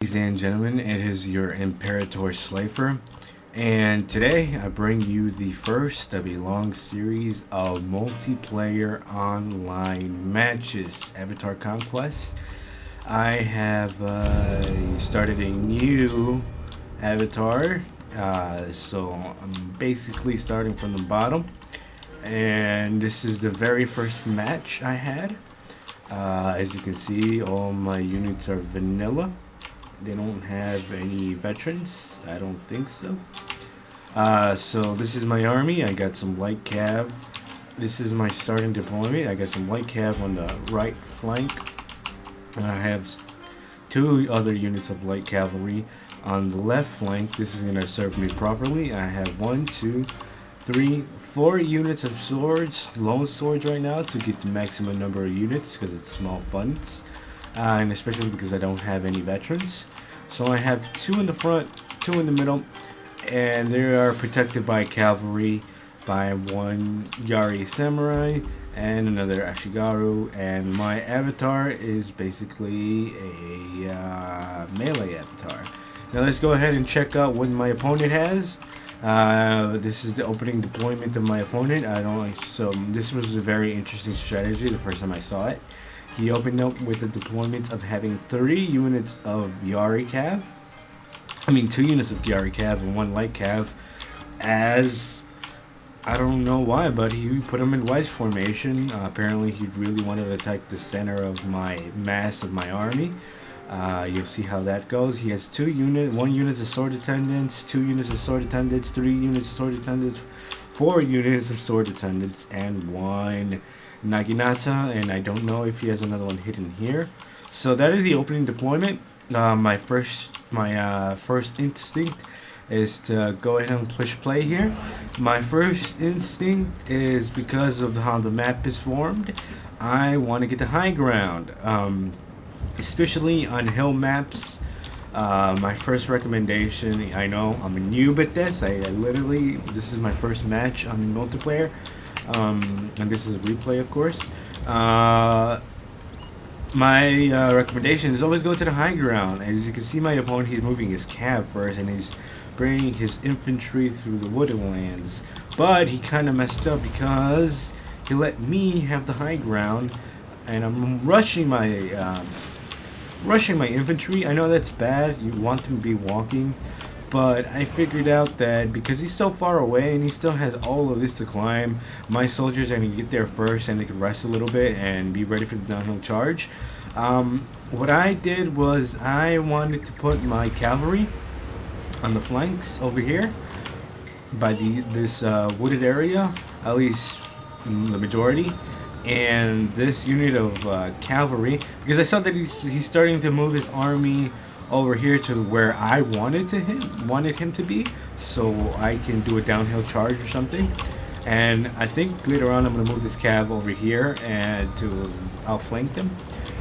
Ladies and gentlemen, it is your Imperator Slifer, and today I bring you the first of a long series of multiplayer online matches, Avatar Conquest. I have started a new avatar, so I'm basically starting from the bottom, and this is the very first match I had. As you can see, all my units are vanilla. They don't have any veterans. I don't think so. So this is my army. I got some light cav. This is my starting deployment. I got some light cav on the right flank. I have two other units of light cavalry on the left flank. This is gonna serve me properly. I have 4 units of swords, lone swords right now to get the maximum number of units because it's small funds. And especially because I don't have any veterans. So I have 2 in the front, 2 in the middle, and they are protected by cavalry, by 1 Yari samurai and another Ashigaru, and my avatar is basically a melee avatar. Now let's go ahead and check out what my opponent has. This is the opening deployment of my opponent. So this was a very interesting strategy the first time I saw it. He opened up with the deployment of having 3 units of Yari Cav. 2 units of Yari Cav and 1 light Cav. As I don't know why, but he put them in Wedge formation. Apparently, he really wanted to attack the center of my mass of my army. You'll see how that goes. He has 2 units, 1 unit of sword attendants, 2 units of sword attendants, 3 units of sword attendants, 4 units of sword attendants, and 1 Naginata, and I don't know if he has another one hidden here. So that is the opening deployment. My first instinct is to go ahead and push play here. My first instinct is because of how the map is formed. I want to get the high ground, especially on hill maps. My first recommendation, I know I'm a noob at this. This is my first match on multiplayer. And this is a replay, of course. My recommendation is always go to the high ground. As you can see, my opponent, he's moving his cav first, and he's bringing his infantry through the woodlands. But he kind of messed up because he let me have the high ground, and I'm rushing my infantry. I know that's bad. You want them to be walking. But I figured out that because he's so far away and he still has all of this to climb, my soldiers are going to get there first and they can rest a little bit and be ready for the downhill charge. What I did was I wanted to put my cavalry on the flanks over here by this wooded area, at least the majority. And this unit of cavalry, because I saw that he's starting to move his army over here to where I wanted him to be, so I can do a downhill charge or something. And I think later on I'm gonna move this cav over here and to outflank them,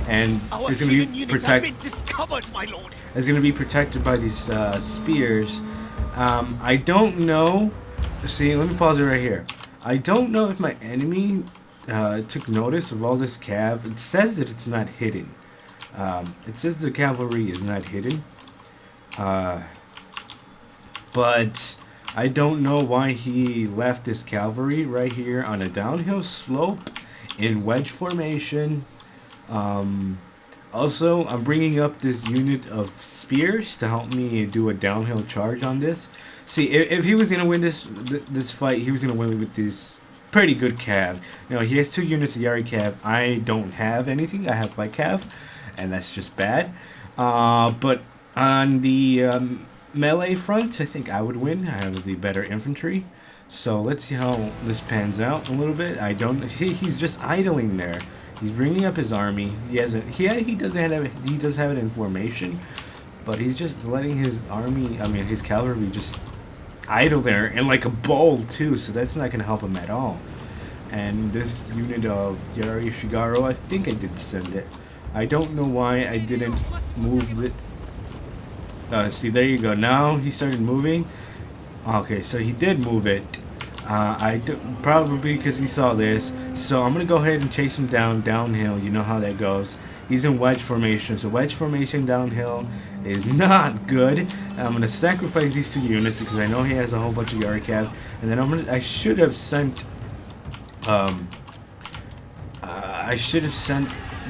and it's gonna be protected. It's gonna be protected by these spears. I don't know. See, let me pause it right here. I don't know if my enemy took notice of all this cav. It says that it's not hidden. It says the cavalry is not hidden, but I don't know why he left this cavalry right here on a downhill slope in wedge formation. Also, I'm bringing up this unit of spears to help me do a downhill charge on this. See, if he was gonna win this fight, he was gonna win with this pretty good cav. Now he has 2 units of Yari cav. I don't have anything. I have light cav, and that's just bad. But on the melee front, I think I would win. I have the better infantry. So let's see how this pans out a little bit. He's just idling there. He's bringing up his army. He does have it in formation, but he's just letting his his cavalry just idle there and like a ball too. So that's not going to help him at all. And this unit of Yari Shigaru, I think I did send it. I don't know why I didn't move it. See, there you go. Now he started moving. Okay, so he did move it. Probably because he saw this. So I'm gonna go ahead and chase him downhill. You know how that goes. He's in wedge formation. So wedge formation downhill is not good. I'm gonna sacrifice these 2 units because I know he has a whole bunch of Yari Cav, and then I should have sent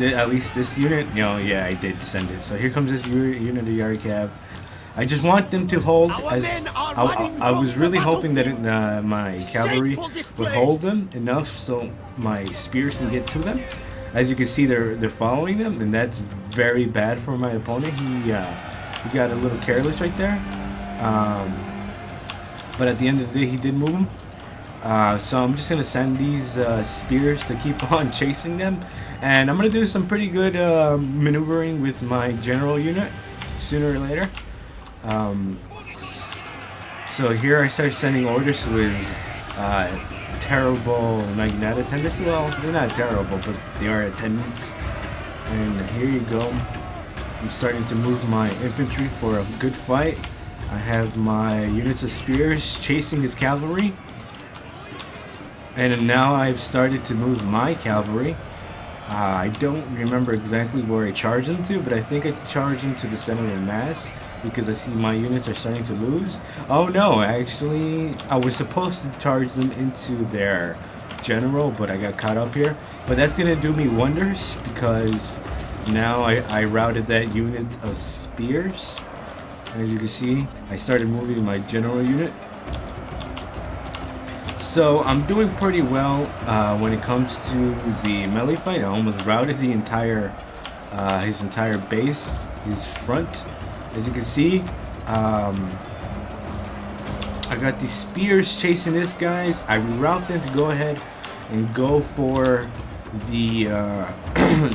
at least this unit. You know, yeah, I did send it. So here comes this unit of Yari Cav. I just want them to hold. I was really hoping that my cavalry would hold them enough so my spears can get to them. As you can see, they're following them, and that's very bad for my opponent. He got a little careless right there. But at the end of the day, he did move them. So I'm just gonna send these spears to keep on chasing them, and I'm gonna do some pretty good maneuvering with my general unit sooner or later. So here I start sending orders to his terrible Naginata attendants. Well, they're not terrible, but they are attendants. And here you go. I'm starting to move my infantry for a good fight. I have my units of spears chasing his cavalry. And now I've started to move my cavalry. I don't remember exactly where I charged them to, but I think I charged them to the center of mass because I see my units are starting to lose. Oh no, actually, I was supposed to charge them into their general, but I got caught up here. But that's gonna do me wonders because now I routed that unit of spears. As you can see, I started moving my general unit. So I'm doing pretty well when it comes to the melee fight. I almost routed the entire his entire base, his front. As you can see, I got these spears chasing this guys. I reroute them to go ahead and go for the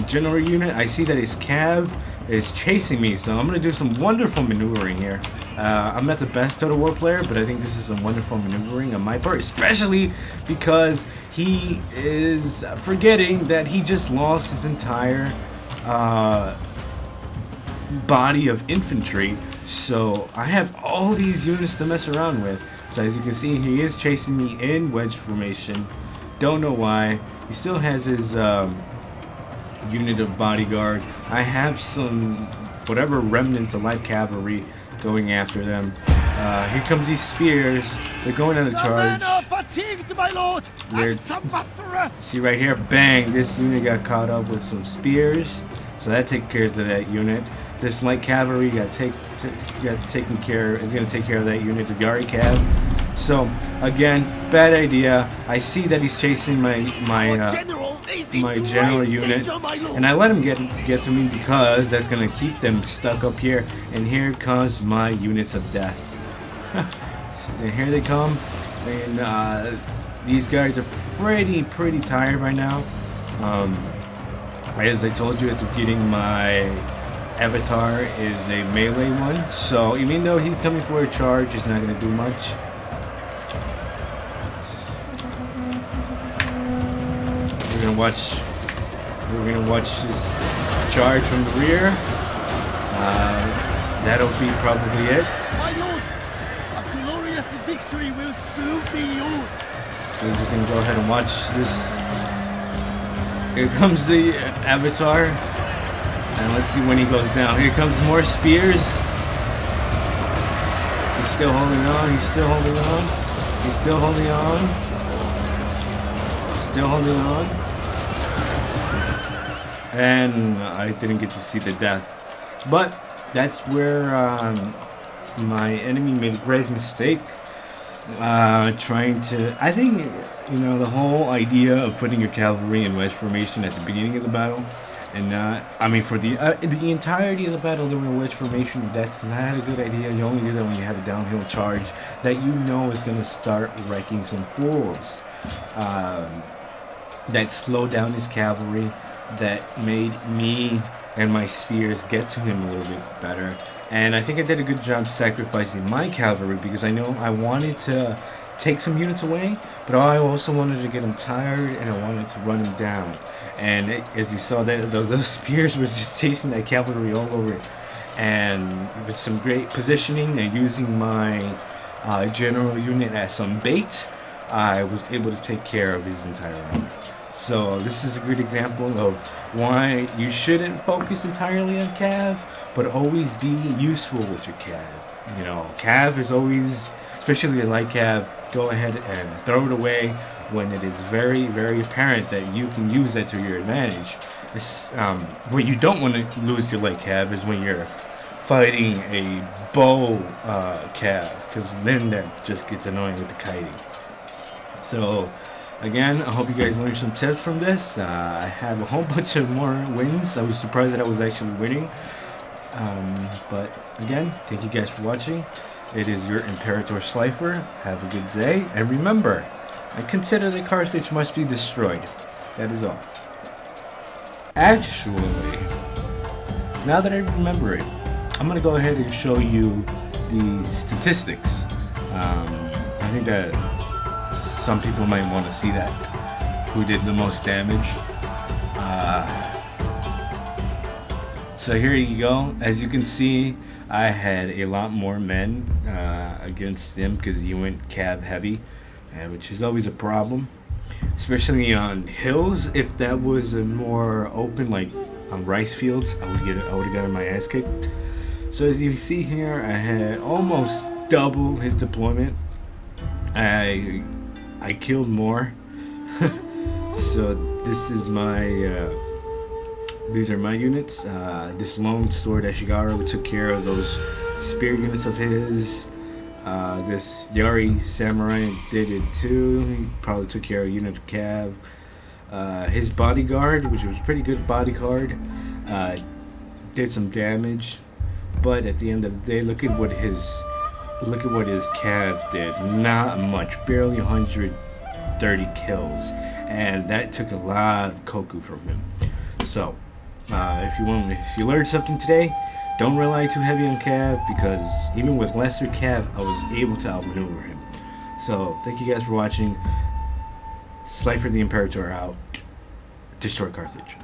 general unit. I see that his cav is chasing me, so I'm gonna do some wonderful maneuvering here. I'm not the best Total War player, but I think this is some wonderful maneuvering on my part, especially because he is forgetting that he just lost his entire body of infantry. So I have all these units to mess around with. So as you can see, he is chasing me in wedge formation. Don't know why. He still has his unit of bodyguard. I have some whatever remnants of light cavalry going after them. Here comes these spears. They're going on a charge. Fatigued, my lord. See right here, bang! This unit got caught up with some spears, so that takes care of that unit. This light cavalry got taken care. It's gonna take care of that unit of Yari Cav. So again, bad idea. I see that he's chasing my general unit, and I let him get to me because that's gonna keep them stuck up here. And here comes my units of death. And here they come, and these guys are pretty tired right now. As I told you at the beginning, my avatar is a melee one, so even though he's coming for a charge, he's not gonna do much. We're gonna watch this charge from the rear. That'll be probably it. My lord, a glorious victory will soon be yours. So we're just gonna go ahead and watch this. Here comes the avatar, and let's see when he goes down. Here comes more spears. He's still holding on. He's still holding on. He's still holding on. Still holding on. And I didn't get to see the death, but that's where my enemy made a grave mistake, trying to. I think, you know, the whole idea of putting your cavalry in wedge formation at the beginning of the battle, and I mean for the entirety of the battle during wedge formation, that's not a good idea. You only do that when you have a downhill charge that you know is going to start wrecking some fools, that slow down his cavalry, that made me and my spears get to him a little bit better. And I think I did a good job sacrificing my cavalry because I know I wanted to take some units away, but I also wanted to get him tired and I wanted to run him down. And as you saw, that those spears was just chasing that cavalry all over it. And with some great positioning and using my general unit as some bait, I was able to take care of his entire army. So this is a good example of why you shouldn't focus entirely on Cav, but always be useful with your Cav. You know, Cav is always, especially a light Cav, go ahead and throw it away when it is very, very apparent that you can use that to your advantage. What you don't want to lose your light Cav is when you're fighting a bow Cav, because then that just gets annoying with the kiting. So again, I hope you guys learned some tips from this. I have a whole bunch of more wins. I was surprised that I was actually winning. But again, thank you guys for watching. It is your Imperator Slifer. Have a good day. And remember, I consider the Carthage must be destroyed. That is all. Actually, now that I remember it, I'm going to go ahead and show you the statistics. I think that some people might want to see that. Who did the most damage? So here you go. As you can see, I had a lot more men against him because he went Cav heavy, which is always a problem, especially on hills. If that was a more open, like on rice fields, I would have gotten my ass kicked. So as you see here, I had almost double his deployment. I killed more. So this is my these are my units. This lone sword Ashigara took care of those spear units of his. This Yari samurai did it too. He probably took care of a unit of Cav. His bodyguard, which was a pretty good bodyguard, did some damage. But at the end of the day, look at what his Cav did. Not much, barely 130 kills, and that took a lot of Koku from him. So, if you learned something today, don't rely too heavy on Cav, because even with lesser Cav, I was able to outmaneuver him. So, thank you guys for watching. Slifer the Imperator out. Destroy Carthage.